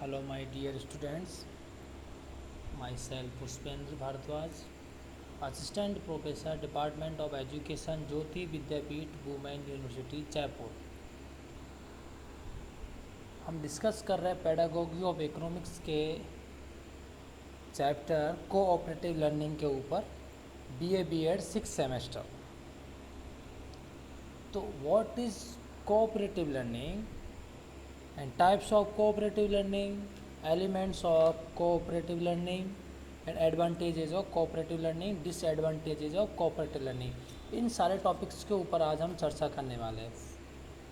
Hello, my dear students. Myself Pushpendra Bharadwaj, Assistant Professor, Department of Education, Jyoti Vidyapeeth, Women University, Jaipur. हम discuss कर रहे हैं pedagogy of economics के chapter cooperative learning के ऊपर, BA BEd 6 semester. तो what is cooperative learning and types of cooperative learning, elements of cooperative learning and advantages of cooperative learning, disadvantages of cooperative learning, इन सारे topics के ऊपर आज हम चर्चा करने वाले हैं।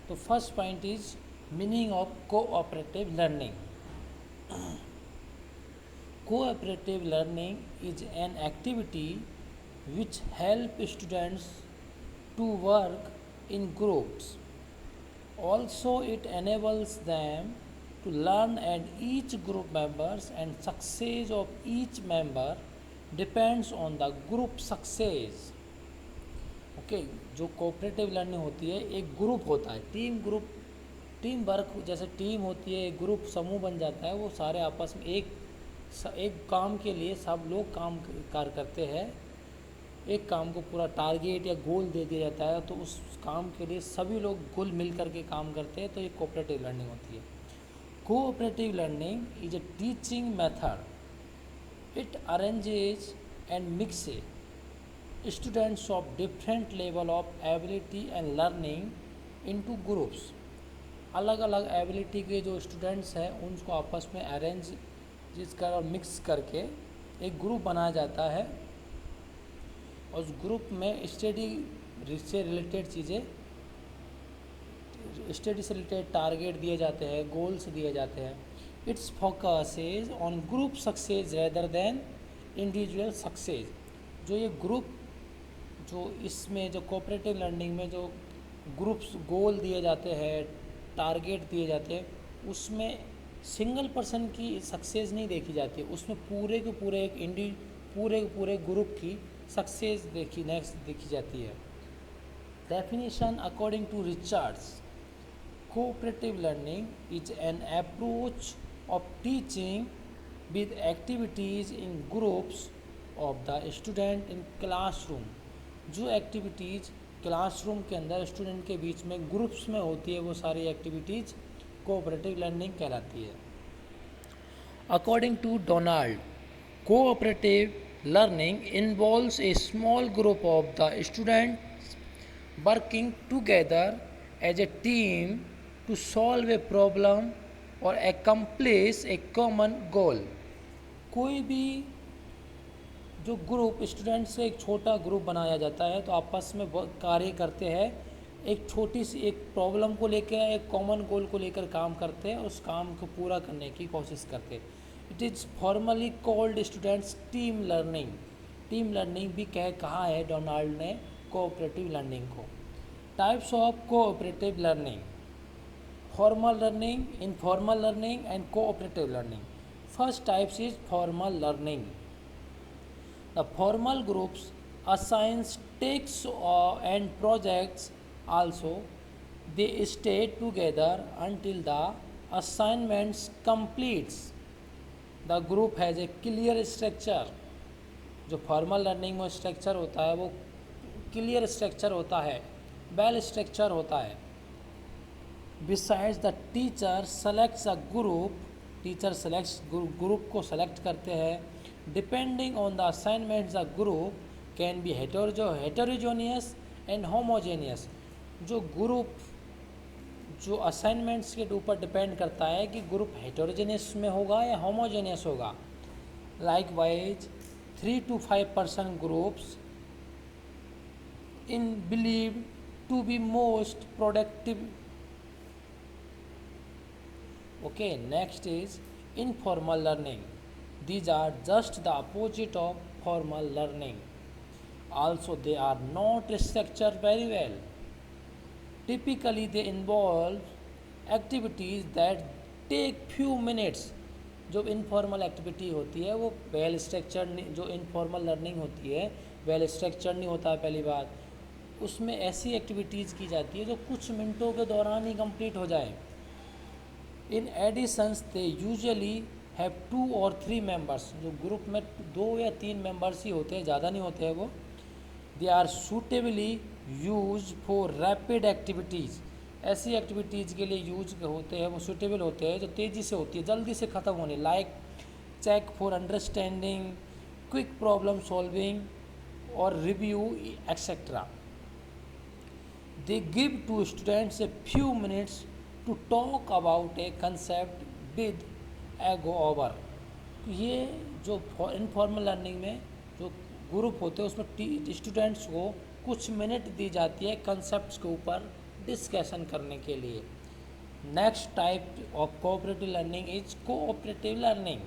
तो first point is meaning of cooperative learning. Cooperative learning is an activity which help students to work in groups. Also, it enables them to learn, and each group members and success of each member depends on the group success. Okay जो cooperative learning होती है, एक group होता है, team work, जैसे team होती है, एक ग्रुप समूह बन जाता है, वो सारे आपस में एक काम के लिए सब लोग कार्य करते हैं। एक काम को पूरा टारगेट या गोल दे दिया जाता है, तो उस काम के लिए सभी लोग घुल मिल करके काम करते हैं, तो ये कोऑपरेटिव लर्निंग होती है। Cooperative learning is a teaching method. It अरेंजेज and mixes students of different level of ability and learning into groups. अलग अलग एबिलिटी के जो स्टूडेंट्स हैं उनको आपस में अरेंज कर और मिक्स करके एक ग्रुप बनाया जाता है, और उस ग्रुप में स्टडी से रिलेटेड चीज़ें, स्टडी से रिलेटेड टारगेट दिए जाते हैं, गोल्स दिए जाते हैं। It's focus is on group success rather than individual success. जो ये ग्रुप, जो इसमें जो कोऑपरेटिव लर्निंग में जो ग्रुप्स गोल दिए जाते हैं, टारगेट दिए जाते हैं, उसमें सिंगल पर्सन की सक्सेस नहीं देखी जाती है, उसमें पूरे के पूरे ग्रुप की सक्सेस देखी जाती है। Definition according to Richards, cooperative learning is an approach of teaching with activities in groups of the student in classroom. जो एक्टिविटीज़ क्लासरूम के अंदर स्टूडेंट के बीच में ग्रुप्स में होती है, वो सारी एक्टिविटीज़ कोऑपरेटिव लर्निंग कहलाती है। According to Donald, cooperative learning involves a small group of the students working together as a team to solve a problem or accomplish a common goal. कोई भी जो ग्रुप स्टूडेंट से एक छोटा group बनाया जाता है, तो आपस में कार्य करते हैं, एक छोटी सी एक प्रॉब्लम को लेकर, एक कॉमन गोल को लेकर काम करते हैं, उस काम को पूरा करने की कोशिश करते हैं। It is formally called students team learning. Team learning भी कहा है डोनाल्ड ने कोऑपरेटिव लर्निंग को। Types of cooperative learning: formal learning, informal learning and cooperative learning. First types is formal learning. The formal groups assigns tasks and projects. Also, they stay together until the assignments completes. The group has a clear structure. जो formal learning में structure होता है, वो clear structure होता है, well structure होता है। Besides the teacher selects a group, teacher selects group को सेलेक्ट करते हैं। Depending on the assignments the group can be heterogeneous and homogeneous. जो ग्रुप जो असाइनमेंट्स के ऊपर डिपेंड करता है कि ग्रुप हेटेरोजेनियस में होगा या होमोजेनियस होगा। Likewise 3 to 5% groups in believe to be most productive. Okay, next is informal learning. These are just the opposite of formal learning. Also, they are not structured very well. Typically, they involve activities that take few minutes. जो informal activity होती है वो well structured, जो informal learning होती है well structured नहीं होता है। पहली बात, उसमें ऐसी एक्टिविटीज़ की जाती है जो कुछ मिनटों के दौरान ही कंप्लीट हो जाए। इन एडिशंस दे यूजुअली हैव 2 और 3 मेंबर्स, जो ग्रुप में 2 या 3 मेंबर्स ही होते हैं, ज़्यादा नहीं होते हैं वो. They are suitably use for rapid activities, ऐसी एक्टिविटीज़ के लिए यूज होते हैं, वो सूटेबल होते हैं जो तेज़ी से होती है, जल्दी से ख़त्म होने, like check for understanding, quick problem solving और review etcetera. They give to students a few minutes to talk about a concept with a go over. ये जो इनफॉर्मल लर्निंग में जो ग्रुप होते हैं उसमें स्टूडेंट्स को कुछ मिनट दी जाती है कंसेप्ट के ऊपर डिस्कशन करने के लिए. Next type of cooperative learning is cooperative learning.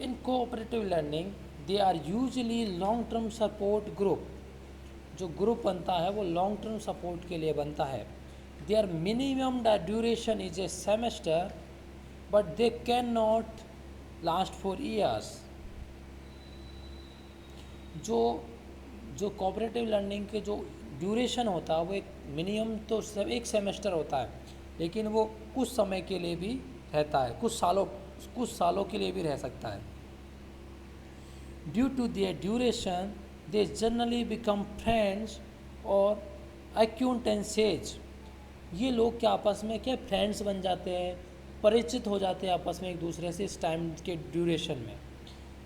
In cooperative learning they are usually long term support group. जो ग्रुप बनता है वो लॉन्ग टर्म सपोर्ट के लिए बनता है. Their minimum duration is a semester but they can not last for years. जो जो कोऑपरेटिव लर्निंग के जो ड्यूरेशन होता है वो एक मिनिमम तो एक सेमेस्टर होता है, लेकिन वो कुछ समय के लिए भी रहता है, कुछ सालों के लिए भी रह सकता है. Due to their duration they generally become friends और acquaintances. ये लोग क्या आपस में क्या फ्रेंड्स बन जाते हैं, परिचित हो जाते हैं आपस में एक दूसरे से इस टाइम के ड्यूरेशन में.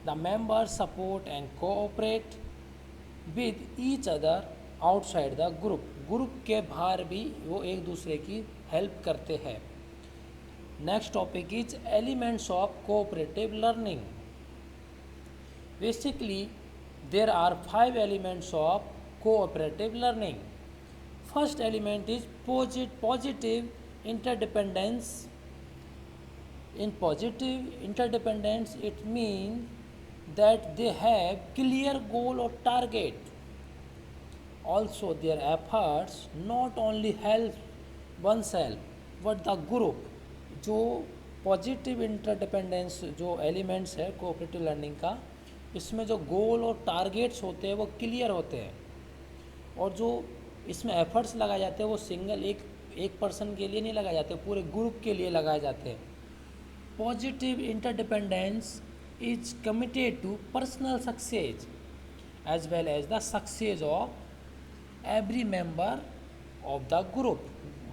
The members support and cooperate with each other outside the group. Group के बाहर भी वो एक दूसरे की हेल्प करते हैं. Next topic is elements of cooperative learning. Basically there are 5 elements of cooperative learning. First element is positive interdependence. In positive interdependence, it means that they have clear goal or target. Also, their efforts not only help oneself but the group. जो positive interdependence जो elements है cooperative learning का, इसमें जो गोल और targets होते हैं वो क्लियर होते हैं, और जो इसमें एफर्ट्स लगाए जाते हैं वो सिंगल एक पर्सन के लिए नहीं लगाए जाते, पूरे ग्रुप के लिए लगाए जाते हैं. Positive interdependence is committed to personal success as well as the success of every member of the group.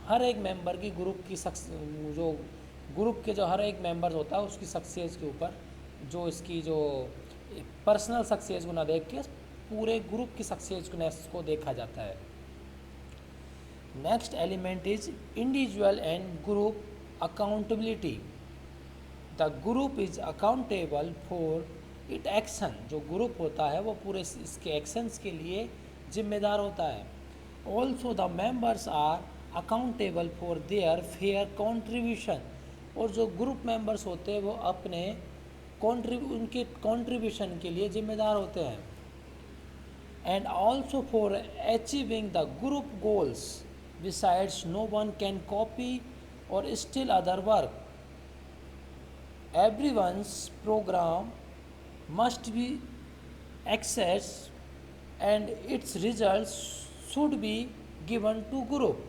हर एक मेंबर की ग्रुप की जो ग्रुप के जो हर एक मेंबर होता है उसकी सक्सेस के ऊपर जो इसकी जो पर्सनल सक्सेस को ना देख के पूरे ग्रुप की सक्सेसनेस को देखा जाता है. Next element is individual and group accountability. The group is accountable for it action. जो ग्रुप होता है वो पूरे इसके एक्शंस के लिए जिम्मेदार होता है. Also the members are accountable for their fair contribution. और जो ग्रुप मेंबर्स होते हैं वो अपने उनके कॉन्ट्रीब्यूशन के लिए जिम्मेदार होते हैं. And also for achieving the group goals besides no one can copy or steal other work. Everyone's program must be access and its results should be given to group.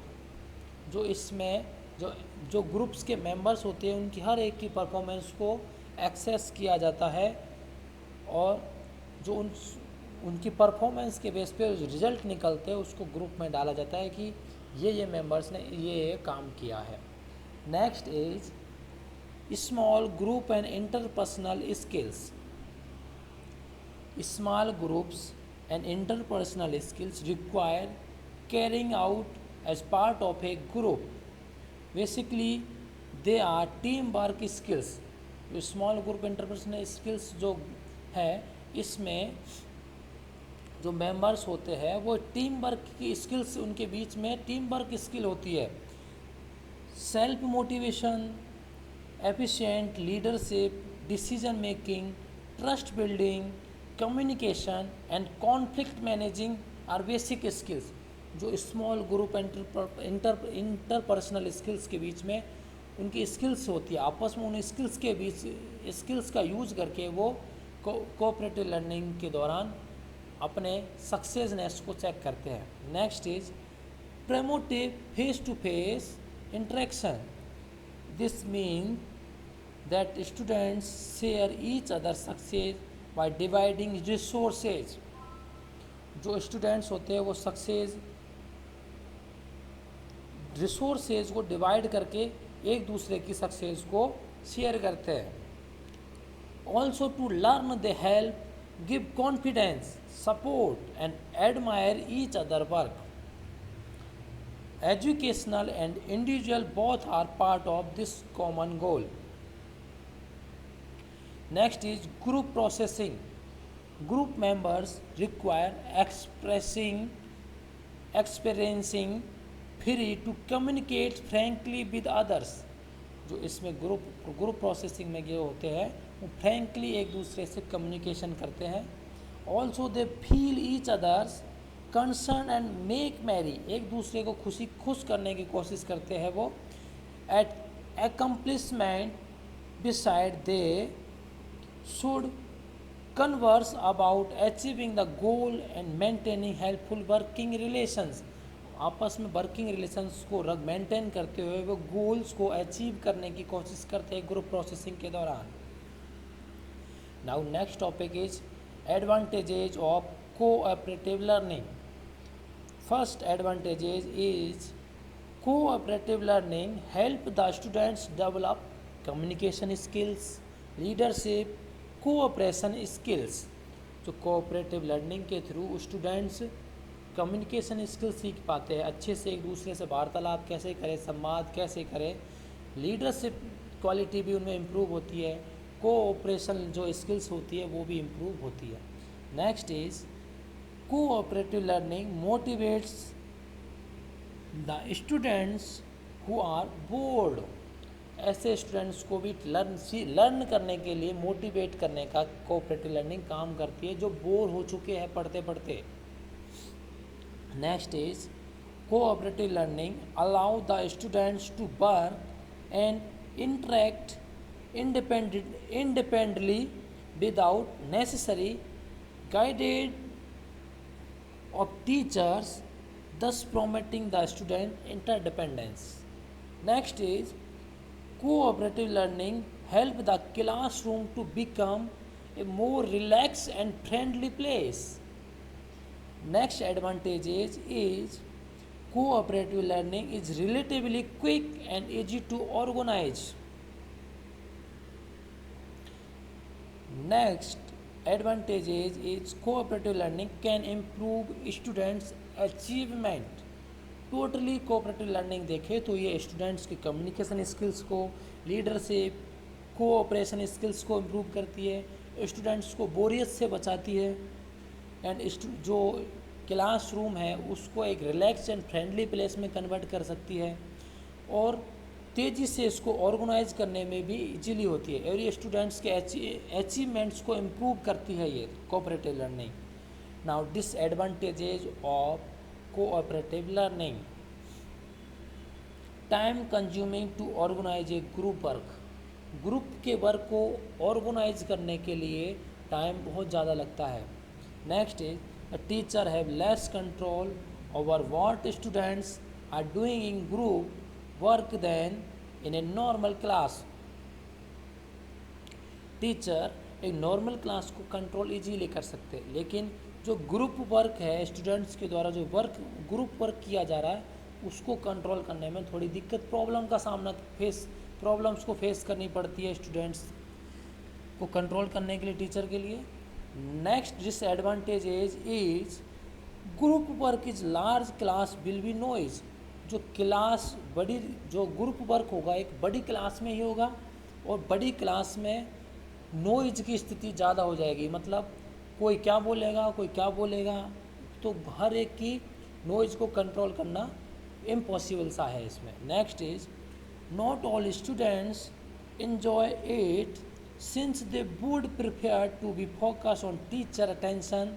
जो इसमें जो ग्रुप्स के members होते हैं उनकी हर एक की performance को एक्सेस किया जाता है, और जो उनकी परफॉर्मेंस के बेस पे रिजल्ट निकलते हैं उसको ग्रुप में डाला जाता है कि ये मेंबर्स ने ये काम किया है. Next is small group and interpersonal skills. Small groups and interpersonal skills require carrying out as part of a group. Basically they are team work skills. जो स्मॉल ग्रुप इंटरपर्सनल स्किल्स जो है इसमें जो मेंबर्स होते हैं वो team work की skills, उनके बीच में टीम वर्क स्किल होती है. Self motivation, efficient leadership, decision making, trust building, communication and conflict managing are basic skills. जो स्मॉल ग्रुप इंटरपर्सनल स्किल्स के बीच में उनकी स्किल्स होती है, आपस में उन स्किल्स के बीच स्किल्स का यूज करके वो कोऑपरेटिव लर्निंग के दौरान अपने सक्सेसनेस को चेक करते हैं. Next is promotive face to face interaction. This means that students share each other's success by dividing resources. जो स्टूडेंट्स होते हैं वो रिसोर्सेज को डिवाइड करके एक दूसरे की सक्सेस को शेयर करते हैं. Also to learn they help, give confidence, support and admire each other work. Educational and individual both are part of this common goal. Next is group processing. Group members require experiencing free to communicate frankly with others. जो इसमें group processing में ये होते हैं वो frankly एक दूसरे से कम्युनिकेशन करते हैं. Also they feel each others concern and make merry. एक दूसरे को खुश करने की कोशिश करते हैं वो. At accomplishment beside they should converse about achieving the goal and maintaining helpful working relations. आपस में वर्किंग रिलेशंस को मेंटेन करते हुए वो गोल्स को अचीव करने की कोशिश करते हैं ग्रुप प्रोसेसिंग के दौरान. Now next topic is advantages of cooperative learning. First advantages is cooperative learning help the students develop communication skills, leadership, cooperation skills. जो कोऑपरेटिव लर्निंग के थ्रू स्टूडेंट्स कम्युनिकेशन स्किल सीख पाते हैं, अच्छे से एक दूसरे से वार्तालाप कैसे करें, संवाद कैसे करें, लीडरशिप क्वालिटी भी उनमें इम्प्रूव होती है, कोऑपरेशन जो स्किल्स होती है वो भी इम्प्रूव होती है. Next is cooperative learning motivates the students who are bored. ऐसे स्टूडेंट्स को भी लर्न करने के लिए मोटिवेट करने का कोऑपरेटिव लर्निंग काम करती है जो बोर हो चुके हैं पढ़ते पढ़ते. Next is cooperative learning allow the students to work and interact independently without necessary guidance of teachers, thus promoting the student interdependence. Next is cooperative learning help the classroom to become a more relaxed and friendly place. Next advantage is cooperative learning is relatively quick and easy to organize. Next advantage is cooperative learning can improve students achievement. Totally cooperative learning देखें तो ये students की communication skills को, leadership, cooperation skills को improve करती है, students को बोरियत से बचाती है एंड जो क्लासरूम है उसको एक रिलैक्स एंड फ्रेंडली प्लेस में कन्वर्ट कर सकती है और तेज़ी से इसको ऑर्गेनाइज करने में भी इजीली होती है और ये स्टूडेंट्स के अचीवमेंट्स को इम्प्रूव करती है ये cooperative learning. Now disadvantages of cooperative learning. Time consuming to organise a group work. Group के वर्क को ऑर्गेनाइज करने के लिए टाइम बहुत ज़्यादा लगता है. Next is a teacher have less control over what students are doing in group work than in a normal class. Teacher एक नॉर्मल क्लास को कंट्रोल इजीली कर सकते हैं लेकिन जो ग्रुप वर्क है स्टूडेंट्स के द्वारा जो ग्रुप वर्क किया जा रहा है उसको कंट्रोल करने में थोड़ी दिक्कत प्रॉब्लम्स को फेस करनी पड़ती है स्टूडेंट्स को कंट्रोल करने के लिए टीचर के लिए. Next disadvantage is group work is large class will be noise. जो ग्रुप वर्क होगा एक बड़ी क्लास में ही होगा और बड़ी क्लास में नॉइज की स्थिति ज़्यादा हो जाएगी. मतलब कोई क्या बोलेगा तो हर एक की नॉइज को कंट्रोल करना इम्पॉसिबल सा है इसमें. Next is not all students enjoy it since they would prefer to be focused on teacher attention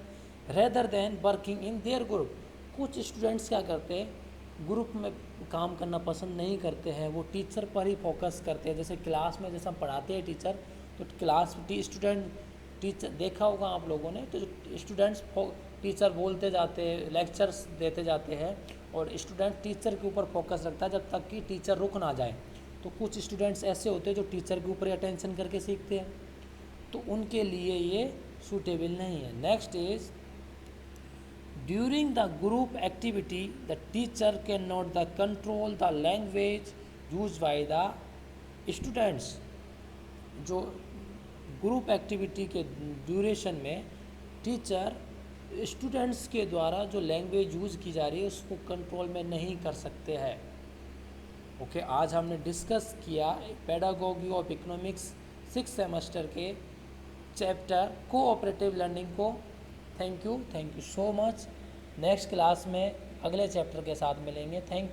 rather than working in their group. कुछ स्टूडेंट्स क्या करते हैं ग्रुप में काम करना पसंद नहीं करते हैं, वो टीचर पर ही फोकस करते हैं. जैसे क्लास में जैसे हम पढ़ाते हैं टीचर तो क्लास टीचर देखा होगा आप लोगों ने, तो स्टूडेंट्स टीचर बोलते जाते हैं, लेक्चर्स देते जाते हैं और स्टूडेंट टीचर के ऊपर फोकस रखता है जब तक कि टीचर रुक ना जाए. तो कुछ स्टूडेंट्स ऐसे होते हैं जो टीचर के ऊपर अटेंशन करके सीखते हैं, तो उनके लिए ये सूटेबल नहीं है। Next is during the group activity the teacher can not the control the language use by the students. जो ग्रुप एक्टिविटी के ड्यूरेशन में टीचर स्टूडेंट्स के द्वारा जो लैंग्वेज यूज़ की जा रही है उसको कंट्रोल में नहीं कर सकते हैं। ओके, आज हमने डिस्कस किया पेडागोगी ऑफ इकोनॉमिक्स 6 सेमेस्टर के चैप्टर कोऑपरेटिव लर्निंग को। Thank you so much. Next class में अगले चैप्टर के साथ मिलेंगे। Thank you.